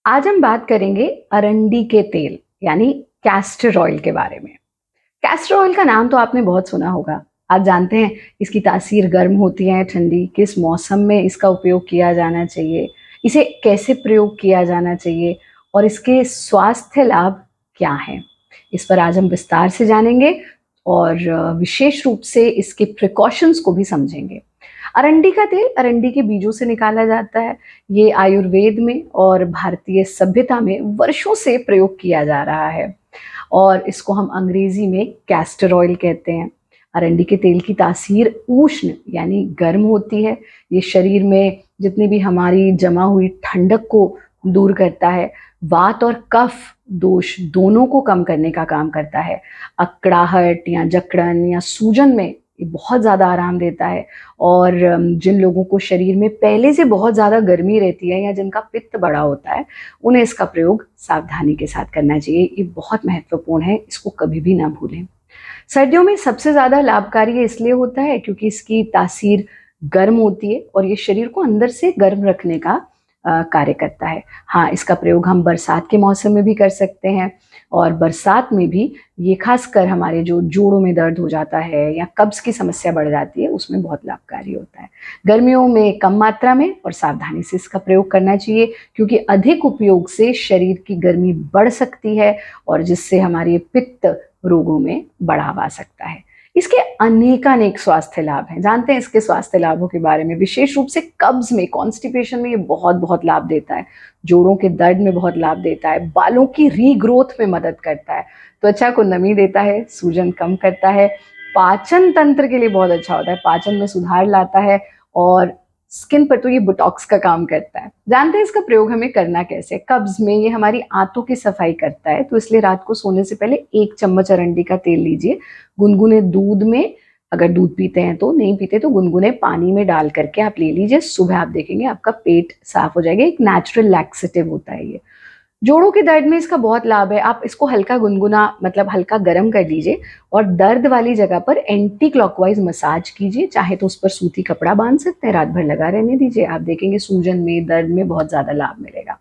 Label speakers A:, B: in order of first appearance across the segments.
A: आज हम बात करेंगे अरंडी के तेल यानी कैस्टर ऑयल के बारे में। कैस्टर ऑयल का नाम तो आपने बहुत सुना होगा। आप जानते हैं इसकी तासीर गर्म होती है, ठंडी, किस मौसम में इसका उपयोग किया जाना चाहिए, इसे कैसे प्रयोग किया जाना चाहिए और इसके स्वास्थ्य लाभ क्या हैं। इस पर आज हम विस्तार से जानेंगे और विशेष रूप से इसके प्रिकॉशंस को भी समझेंगे। अरंडी का तेल अरंडी के बीजों से निकाला जाता है। ये आयुर्वेद में और भारतीय सभ्यता में वर्षों से प्रयोग किया जा रहा है और इसको हम अंग्रेजी में कैस्टर ऑयल कहते हैं। अरंडी के तेल की तासीर उष्ण यानी गर्म होती है। ये शरीर में जितनी भी हमारी जमा हुई ठंडक को दूर करता है। वात और कफ दोष दोनों को कम करने का काम करता है। अकड़ाहट या जकड़न या सूजन में ये बहुत ज़्यादा आराम देता है। और जिन लोगों को शरीर में पहले से बहुत ज़्यादा गर्मी रहती है या जिनका पित्त बड़ा होता है, उन्हें इसका प्रयोग सावधानी के साथ करना चाहिए। ये बहुत महत्वपूर्ण है, इसको कभी भी ना भूलें। सर्दियों में सबसे ज़्यादा लाभकारी इसलिए होता है क्योंकि इसकी तासीर गर्म होती है और ये शरीर को अंदर से गर्म रखने का कार्य करता है। हाँ, इसका प्रयोग हम बरसात के मौसम में भी कर सकते हैं और बरसात में भी ये खासकर हमारे जो जोड़ों में दर्द हो जाता है या कब्ज की समस्या बढ़ जाती है, उसमें बहुत लाभकारी होता है। गर्मियों में कम मात्रा में और सावधानी से इसका प्रयोग करना चाहिए क्योंकि अधिक उपयोग से शरीर की गर्मी बढ़ सकती है और जिससे हमारे पित्त रोगों में बढ़ावा आ सकता है। इसके अनेकानेक स्वास्थ्य लाभ हैं। जानते हैं इसके स्वास्थ्य लाभों के बारे में। विशेष रूप से कब्ज में, कॉन्स्टिपेशन में ये बहुत बहुत लाभ देता है। जोड़ों के दर्द में बहुत लाभ देता है। बालों की रीग्रोथ में मदद करता है। त्वचा को नमी देता है, सूजन कम करता है। पाचन तंत्र के लिए बहुत अच्छा होता है, पाचन में सुधार लाता है और स्किन पर तो ये बोटॉक्स का काम करता है। जानते हैं इसका प्रयोग हमें करना कैसे। कब्ज में ये हमारी आंतों की सफाई करता है, तो इसलिए रात को सोने से पहले 1 चम्मच अरंडी का तेल लीजिए। गुनगुने दूध में, अगर दूध पीते हैं तो, नहीं पीते तो गुनगुने पानी में डाल करके आप ले लीजिए। सुबह आप देखेंगे आपका पेट साफ हो जाएगा। एक नेचुरल लैक्सेटिव होता है ये। जोड़ों के दर्द में इसका बहुत लाभ है। आप इसको हल्का गुनगुना मतलब हल्का गर्म कर लीजिए और दर्द वाली जगह पर एंटी क्लॉकवाइज मसाज कीजिए। चाहे तो उस पर सूती कपड़ा बांध सकते हैं, रात भर लगा रहने दीजिए। आप देखेंगे सूजन में, दर्द में बहुत ज़्यादा लाभ मिलेगा।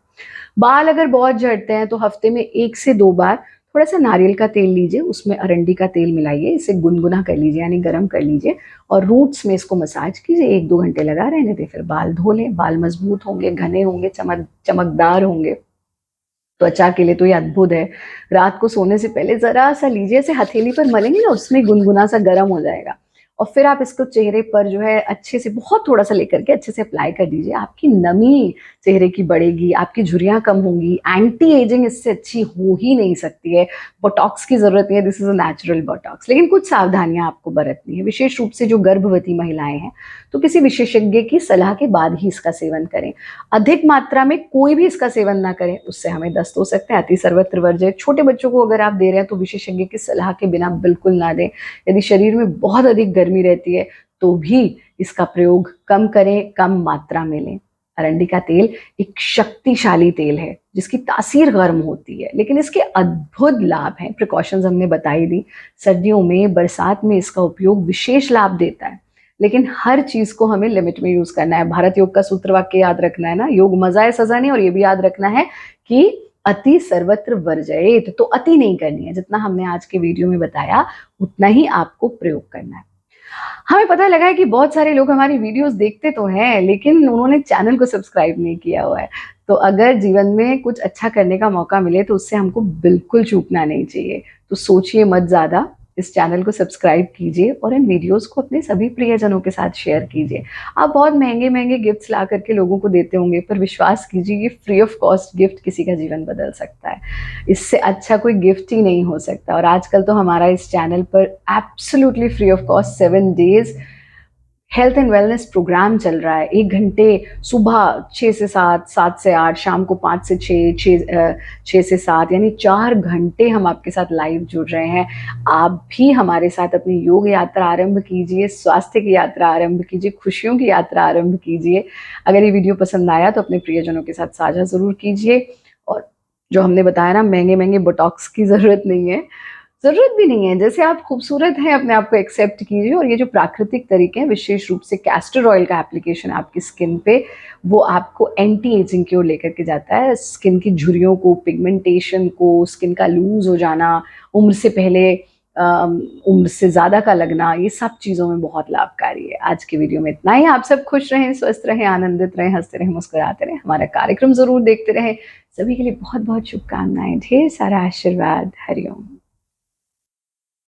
A: बाल अगर बहुत झड़ते हैं तो हफ्ते में 1 से 2 बार थोड़ा सा नारियल का तेल लीजिए, उसमें अरंडी का तेल मिलाइए, इसे गुनगुना कर लीजिए यानी गर्म कर लीजिए और रूट्स में इसको मसाज कीजिए। 1-2 घंटे लगा रहने दें, फिर बाल धो लें। बाल मजबूत होंगे, घने होंगे, चमकदार होंगे। त्वचा के लिए तो ये अद्भुत है। रात को सोने से पहले जरा सा लीजिए, ऐसे हथेली पर मलेंगे ना, उसमें गुनगुना सा गर्म हो जाएगा और फिर आप इसको चेहरे पर जो है अच्छे से बहुत थोड़ा सा लेकर के अच्छे से अप्लाई कर दीजिए। आपकी नमी चेहरे की बढ़ेगी, आपकी झुर्रियां कम होंगी। एंटी एजिंग इससे अच्छी हो ही नहीं सकती है। बोटॉक्स की जरूरत नहीं है, this is a natural Botox. लेकिन कुछ सावधानियां आपको बरतनी है। विशेष रूप से जो गर्भवती महिलाएं हैं तो किसी विशेषज्ञ की सलाह के बाद ही इसका सेवन करें। अधिक मात्रा में कोई भी इसका सेवन ना करें, उससे हमें दस्त हो सकते हैं। अति सर्वत्र वर्ज्य। छोटे बच्चों को अगर आप दे रहे हैं तो विशेषज्ञ की सलाह के बिना बिल्कुल ना दें। यदि शरीर में बहुत अधिक गर्मी रहती है तो भी इसका प्रयोग कम करें, कम मात्रा में लें। अरंडी का तेल एक शक्तिशाली तेल है जिसकी तासीर गर्म होती है, लेकिन इसके अद्भुत लाभ हैं। प्रिकॉशंस हमने बताई दी। सर्दियों में, बरसात में इसका उपयोग विशेष लाभ देता है, लेकिन हर चीज को हमें लिमिट में यूज करना है। भारत योग का सूत्र वाक्य याद रखना है ना, योग मजा है सजा नहीं। और ये भी याद रखना है कि अति सर्वत्र वर्जयेत, तो अति नहीं करनी है। जितना हमने आज के वीडियो में बताया उतना ही आपको प्रयोग करना है। हमें पता लगा है कि बहुत सारे लोग हमारी वीडियोस देखते तो हैं लेकिन उन्होंने चैनल को सब्सक्राइब नहीं किया हुआ है। तो अगर जीवन में कुछ अच्छा करने का मौका मिले तो उससे हमको बिल्कुल चूकना नहीं चाहिए। तो सोचिए मत ज़्यादा, इस चैनल को सब्सक्राइब कीजिए और इन वीडियोस को अपने सभी प्रियजनों के साथ शेयर कीजिए। आप बहुत महंगे महंगे गिफ्ट्स ला करके लोगों को देते होंगे, पर विश्वास कीजिए ये फ्री ऑफ कॉस्ट गिफ्ट किसी का जीवन बदल सकता है। इससे अच्छा कोई गिफ्ट ही नहीं हो सकता। और आजकल तो हमारा इस चैनल पर absolutely free of cost 7 days health and wellness programme चल रहा है। 1 घंटे सुबह 6 से 7, 7 से 8, शाम को 5 से 6 से 7, यानी 4 घंटे हम आपके साथ लाइव जुड़ रहे हैं। आप भी हमारे साथ अपनी योग यात्रा आरंभ कीजिए, स्वास्थ्य की यात्रा आरंभ कीजिए, खुशियों की यात्रा आरंभ कीजिए। अगर ये वीडियो पसंद आया तो अपने प्रियजनों के साथ साझा जरूर कीजिए। और जो हमने बताया ना, महंगे महंगे बोटॉक्स की जरूरत नहीं है। ज़रूरत भी नहीं है, जैसे आप खूबसूरत हैं अपने आप को एक्सेप्ट कीजिए। और ये जो प्राकृतिक तरीके हैं, विशेष रूप से कैस्टर ऑयल का एप्लीकेशन आपकी स्किन पे, वो आपको एंटी एजिंग की ओर लेकर के जाता है। स्किन की झुर्रियों को, पिगमेंटेशन को, स्किन का लूज़ हो जाना, उम्र से पहले उम्र से ज़्यादा का लगना, ये सब चीज़ों में बहुत लाभकारी है। आज की वीडियो में इतना ही। आप सब खुश रहें, स्वस्थ रहें, आनंदित रहें, हँसते रहें, मुस्कुराते रहें। हमारा कार्यक्रम ज़रूर देखते रहें। सभी के लिए बहुत-बहुत शुभकामनाएँ, ढेर सारा आशीर्वाद। हरि ओम।